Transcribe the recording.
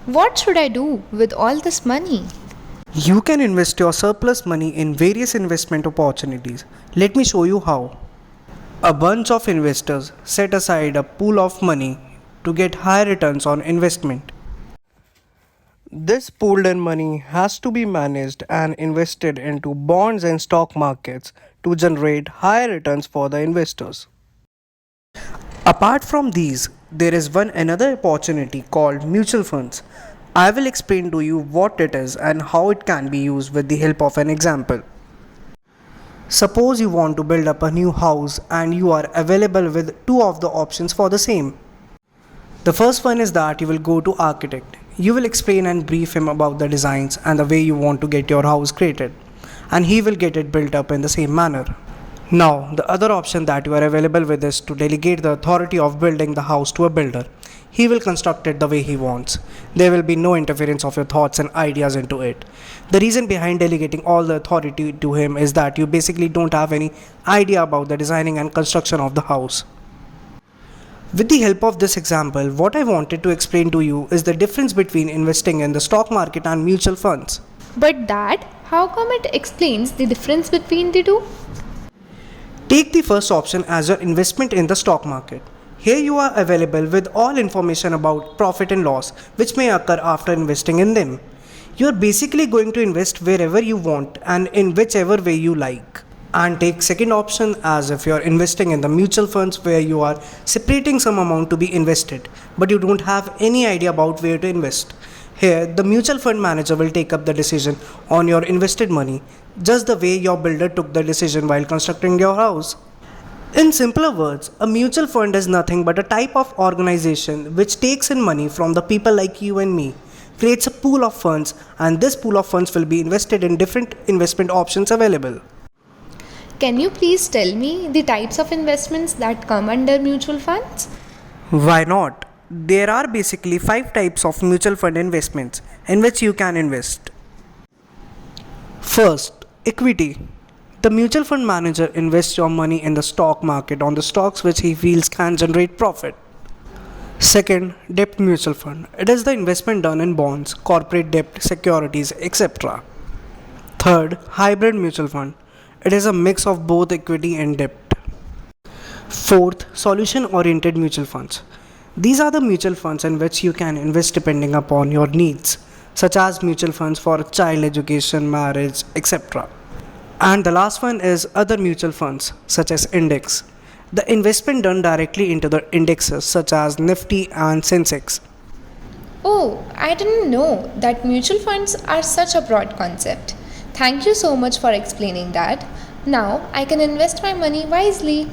What should I do with all this money? You can invest your surplus money in various investment opportunities. Let me show you how. A bunch of investors set aside a pool of money to get higher returns on investment. This pooled in money has to be managed and invested into bonds and stock markets to generate higher returns for the investors. Apart from these, there is one another opportunity called mutual funds. I will explain to you what it is and how it can be used with the help of an example. Suppose you want to build up a new house and you are available with two of the options for the same. The first one is that you will go to architect. You will explain and brief him about the designs and the way you want to get your house created, and he will get it built up in the same manner. Now, the other option that you are available with is to delegate the authority of building the house to a builder. He will construct it the way he wants. There will be no interference of your thoughts and ideas into it. The reason behind delegating all the authority to him is that you basically don't have any idea about the designing and construction of the house. With the help of this example, what I wanted to explain to you is the difference between investing in the stock market and mutual funds. But Dad, how come it explains the difference between the two? Take the first option as your investment in the stock market. Here you are available with all information about profit and loss which may occur after investing in them. You are basically going to invest wherever you want and in whichever way you like. And take second option as if you are investing in the mutual funds where you are separating some amount to be invested but you don't have any idea about where to invest. Here, the mutual fund manager will take up the decision on your invested money, just the way your builder took the decision while constructing your house. In simpler words, a mutual fund is nothing but a type of organization which takes in money from the people like you and me, creates a pool of funds, and this pool of funds will be invested in different investment options available. Can you please tell me the types of investments that come under mutual funds? Why not? There are basically 5 types of mutual fund investments in which you can invest. First, equity. The mutual fund manager invests your money in the stock market on the stocks which he feels can generate profit. Second, debt mutual fund. It is the investment done in bonds, corporate debt, securities, etc. Third, hybrid mutual fund. It is a mix of both equity and debt. Fourth, solution oriented mutual funds. These are the mutual funds in which you can invest depending upon your needs, such as mutual funds for child education, marriage, etc. And the last one is other mutual funds, such as index. The investment done directly into the indexes such as Nifty and Sensex. Oh, I didn't know that mutual funds are such a broad concept. Thank you so much for explaining that. Now I can invest my money wisely.